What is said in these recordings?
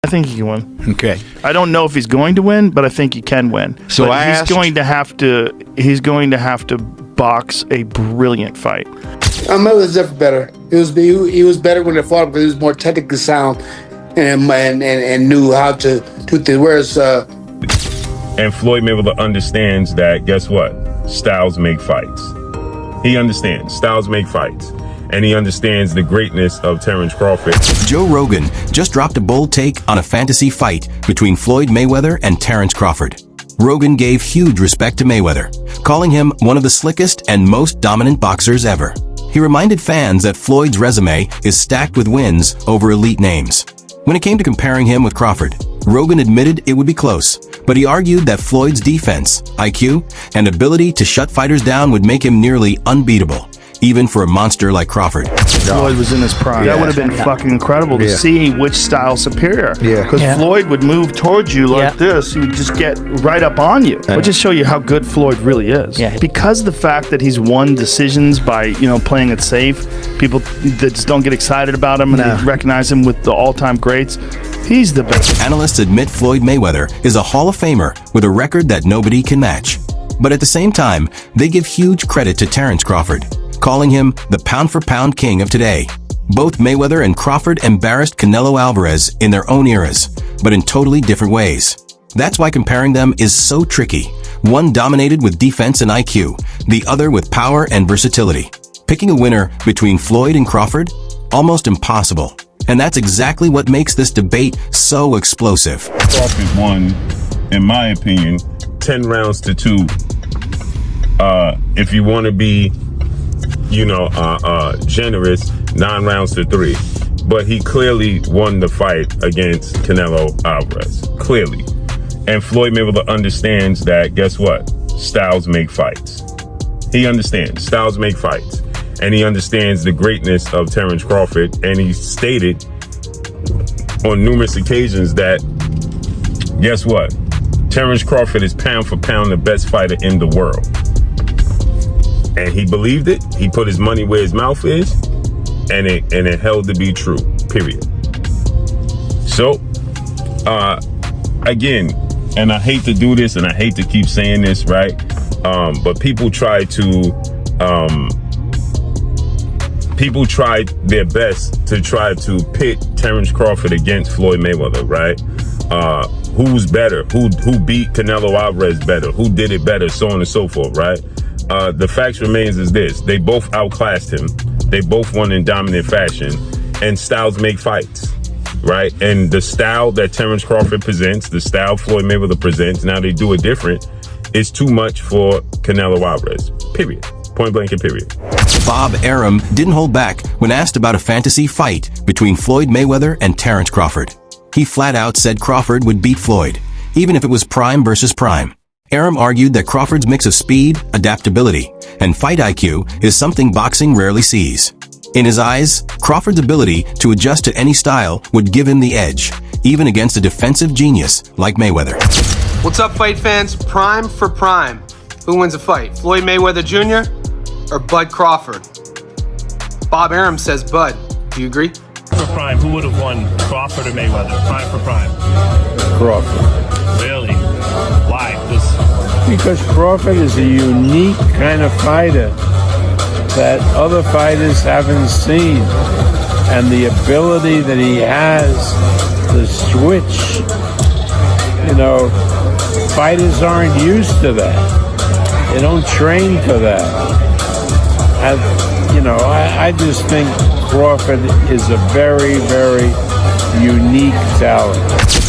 think he can win. Okay. I don't know if he's going to win, but I think he can win. So but he's going to have to box a brilliant fight. Mayweather's definitely better. He was better when they fought him because he was more technically sound and knew how to do things. Whereas and Floyd Mayweather understands that. Guess what? Styles make fights. He understands styles make fights. And he understands the greatness of Terence Crawford. Joe Rogan just dropped a bold take on a fantasy fight between Floyd Mayweather and Terence Crawford. Rogan gave huge respect to Mayweather, calling him one of the slickest and most dominant boxers ever. He reminded fans that Floyd's resume is stacked with wins over elite names. When it came to comparing him with Crawford, Rogan admitted it would be close, but he argued that Floyd's defense, IQ, and ability to shut fighters down would make him nearly unbeatable, even for a monster like Crawford. Floyd was in his prime. That would have been fucking incredible to see which style's superior. Because Floyd would move towards you like this. He would just get right up on you. It would just show you how good Floyd really is. Because the fact that he's won decisions by, playing it safe, people that just don't get excited about him and they recognize him with the all-time greats, he's the best. Analysts admit Floyd Mayweather is a Hall of Famer with a record that nobody can match. But at the same time, they give huge credit to Terence Crawford, calling him the pound-for-pound king of today. Both Mayweather and Crawford embarrassed Canelo Alvarez in their own eras, but in totally different ways. That's why comparing them is so tricky. One dominated with defense and IQ, the other with power and versatility. Picking a winner between Floyd and Crawford? Almost impossible. And that's exactly what makes this debate so explosive. Crawford won, in my opinion, 10 rounds to 2. If you want to be generous, 9 rounds to 3. But he clearly won the fight against Canelo Alvarez. Clearly. And Floyd Mayweather understands that, guess what? Styles make fights. He understands styles make fights. And he understands the greatness of Terence Crawford. And he stated on numerous occasions that, guess what? Terence Crawford is pound for pound the best fighter in the world. And he believed it. He put his money where his mouth is, and it held to be true. Period. So, again, and I hate to do this, and I hate to keep saying this, right? But people try their best to try to pit Terence Crawford against Floyd Mayweather, right? Who's better? Who beat Canelo Alvarez better? Who did it better? So on and so forth, right? The fact remains is this: they both outclassed him. They both won in dominant fashion, and styles make fights, right? And the style that Terence Crawford presents, the style Floyd Mayweather presents, now they do it different, is too much for Canelo Alvarez. Period. Point blank and period. Bob Arum didn't hold back when asked about a fantasy fight between Floyd Mayweather and Terence Crawford. He flat out said Crawford would beat Floyd, even if it was prime versus prime. Arum argued that Crawford's mix of speed, adaptability, and fight IQ is something boxing rarely sees. In his eyes, Crawford's ability to adjust to any style would give him the edge, even against a defensive genius like Mayweather. What's up, fight fans? Prime for prime. Who wins a fight, Floyd Mayweather Jr. or Bud Crawford? Bob Arum says Bud. Do you agree? For prime, who would have won, Crawford or Mayweather? Prime for prime. Crawford. Really? Why? Because Crawford is a unique kind of fighter that other fighters haven't seen. And the ability that he has to switch, fighters aren't used to that. They don't train for that. I just think Crawford is a very, very unique talent.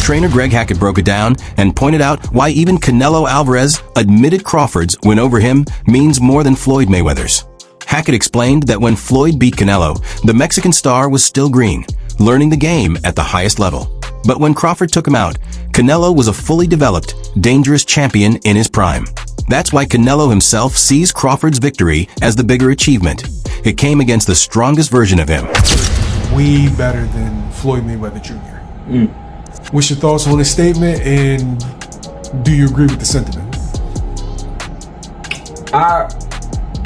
Trainer Greg Hackett broke it down and pointed out why even Canelo Alvarez admitted Crawford's win over him means more than Floyd Mayweather's. Hackett explained that when Floyd beat Canelo, the Mexican star was still green, learning the game at the highest level. But when Crawford took him out, Canelo was a fully developed, dangerous champion in his prime. That's why Canelo himself sees Crawford's victory as the bigger achievement. It came against the strongest version of him. Way better than Floyd Mayweather Jr. What's your thoughts on his statement, and do you agree with the sentiment?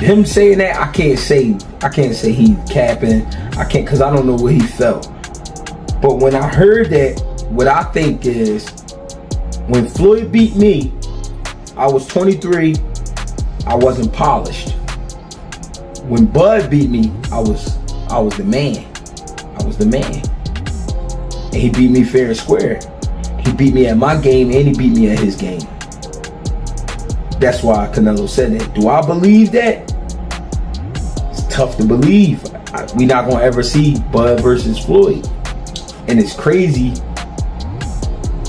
Him saying that, I can't say he's capping. I can't, because I don't know what he felt. But when I heard that, what I think is, when Floyd beat me, I was 23. I wasn't polished. When Bud beat me, I was the man. I was the man. And he beat me fair and square. He beat me at my game and he beat me at his game. That's why Canelo said that. Do I believe that? It's tough to believe. We not gonna ever see Bud versus Floyd. And it's crazy.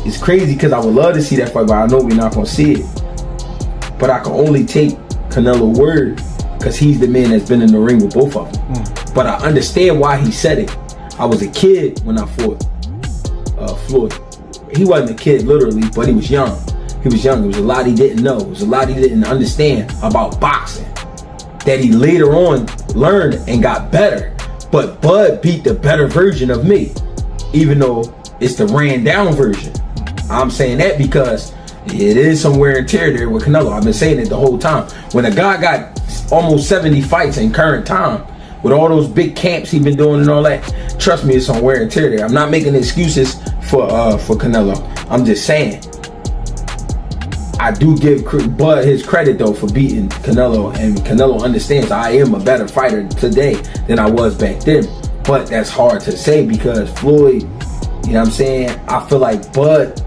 It's crazy because I would love to see that fight, but I know we're not gonna see it. But I can only take Canelo's word because he's the man that's been in the ring with both of them. But I understand why he said it. I was a kid when I fought Floyd. He wasn't a kid literally, but he was young. He was young. There was a lot he didn't know. There was a lot he didn't understand about boxing that he later on learned and got better. But Bud beat the better version of me, even though it's the ran down version. I'm saying that because it is some wear and tear there with Canelo. I've been saying it the whole time. When a guy got almost 70 fights in current time, with all those big camps he's been doing and all that, trust me, it's some wear and tear there. I'm not making excuses for Canelo. I'm just saying, I do give Bud his credit though for beating Canelo, and Canelo understands I am a better fighter today than I was back then. But that's hard to say because Floyd, you know what I'm saying? I feel like Bud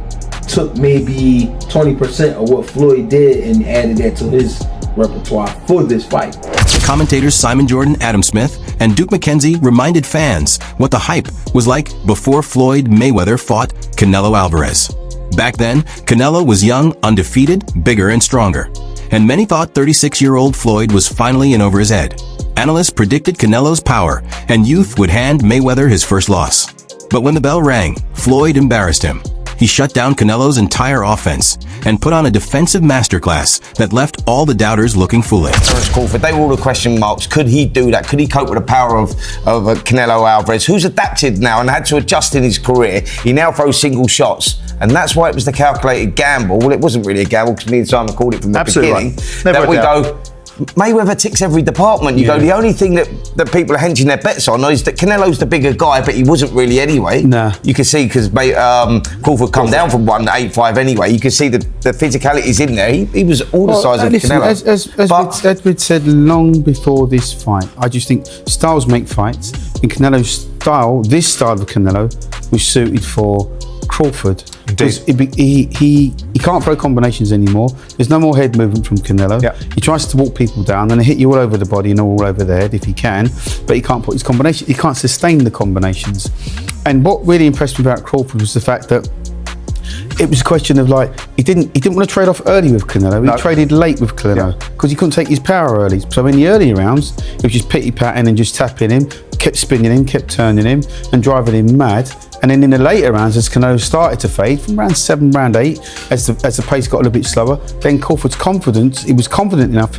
took maybe 20% of what Floyd did and added that to his repertoire for this fight. Commentators Simon Jordan, Adam Smith, and Duke McKenzie reminded fans what the hype was like before Floyd Mayweather fought Canelo Alvarez. Back then, Canelo was young, undefeated, bigger, and stronger. And many thought 36-year-old Floyd was finally in over his head. Analysts predicted Canelo's power, and youth would hand Mayweather his first loss. But when the bell rang, Floyd embarrassed him. He shut down Canelo's entire offense and put on a defensive masterclass that left all the doubters looking foolish. Terence Crawford, they were all the question marks. Could he do that? Could he cope with the power of Canelo Alvarez, who's adapted now and had to adjust in his career? He now throws single shots. And that's why it was the calculated gamble. Well, it wasn't really a gamble because me and Simon called it from the beginning. Right. That we go, Mayweather ticks every department. You go, the only thing that people are hedging their bets on is that Canelo's the bigger guy, but he wasn't really anyway. Nah. You can see because Crawford come down from 185 anyway. You can see the physicality's in there. He was all the size of Canelo. As we'd said long before this fight, I just think styles make fights. And Canelo's style, this style of Canelo, was suited for Crawford. He can't throw combinations anymore. There's no more head movement from Canelo. Yeah. He tries to walk people down and hit you all over the body and all over the head if he can, but he can't put his combination. He can't sustain the combinations. And what really impressed me about Crawford was the fact that it was a question of like he didn't want to trade off early with Canelo. He traded late with Canelo because he couldn't take his power early. So in the early rounds, it was just pity patting and just tapping him, kept spinning him, kept turning him, and driving him mad. And then in the later rounds, as Canelo started to fade, from round 7, round 8, as the pace got a little bit slower, then Crawford's confidence, he was confident enough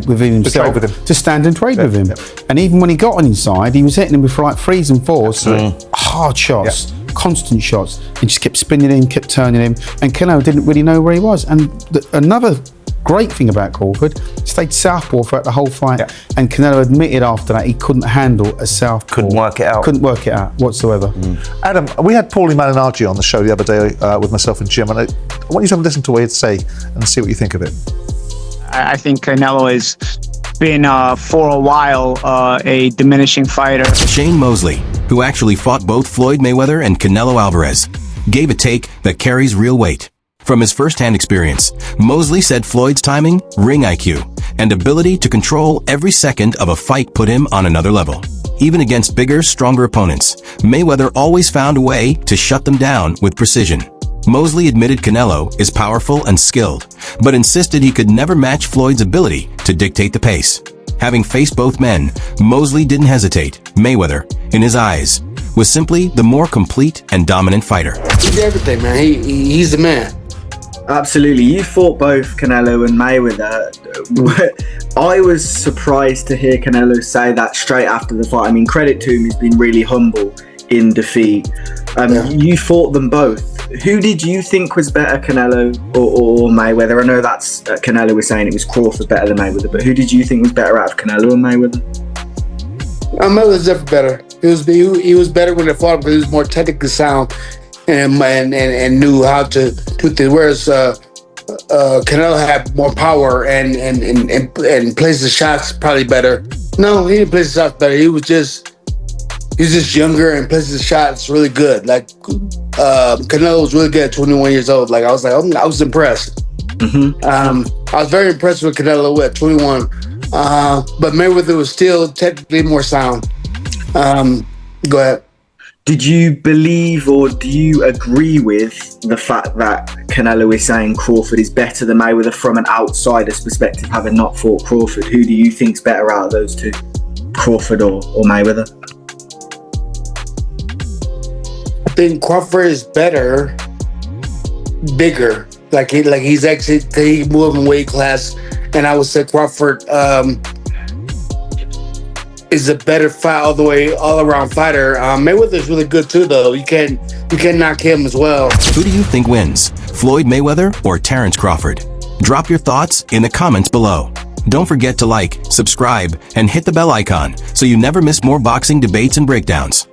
within himself to stand and trade with him. And even when he got on inside, he was hitting him with like 3s and 4s, hard shots, constant shots, and just kept spinning him, kept turning him, and Canelo didn't really know where he was. And another great thing about Crawford, stayed southpaw throughout the whole fight, and Canelo admitted after that he couldn't handle a southpaw. Couldn't work it out whatsoever. Adam, we had Paulie Malignaggi on the show the other day with myself and Jim, and I want you to listen to what he had to say and see what you think of it. I think Canelo has been for a while a diminishing fighter. Shane Mosley, who actually fought both Floyd Mayweather and Canelo Alvarez, gave a take that carries real weight. From his first-hand experience, Mosley said Floyd's timing, ring IQ, and ability to control every second of a fight put him on another level. Even against bigger, stronger opponents, Mayweather always found a way to shut them down with precision. Mosley admitted Canelo is powerful and skilled, but insisted he could never match Floyd's ability to dictate the pace. Having faced both men, Mosley didn't hesitate. Mayweather, in his eyes, was simply the more complete and dominant fighter. He's everything, man. He's the man. Absolutely. You fought both Canelo and Mayweather. I was surprised to hear Canelo say that straight after the fight. I mean, credit to him, he's been really humble in defeat. You fought them both. Who did you think was better, Canelo or Mayweather? I know that's Canelo was saying it was Crawford better than Mayweather, but who did you think was better out of Canelo and Mayweather? Mayweather's definitely better. He was better when they fought him because he was more technically sound and knew how to do things. Whereas Canelo had more power and plays the shots probably better. No, he didn't play the shots better. He was just younger and plays the shots really good. Like Canelo was really good at 21 years old. Like I was impressed. I was very impressed with Canelo at 21. But Mayweather was still technically more sound. Go ahead. Did you believe or do you agree with the fact that Canelo is saying Crawford is better than Mayweather from an outsider's perspective, having not fought Crawford? Who do you think's better out of those two, Crawford or Mayweather? I think Crawford is better, bigger. Like he's actually he moved in weight class, and I would say Crawford is a better fight all around fighter. Mayweather's really good too, though. You can't knock him as well. Who do you think wins, Floyd Mayweather or Terence Crawford? Drop your thoughts in the comments below. Don't forget to like, subscribe, and hit the bell icon so you never miss more boxing debates and breakdowns.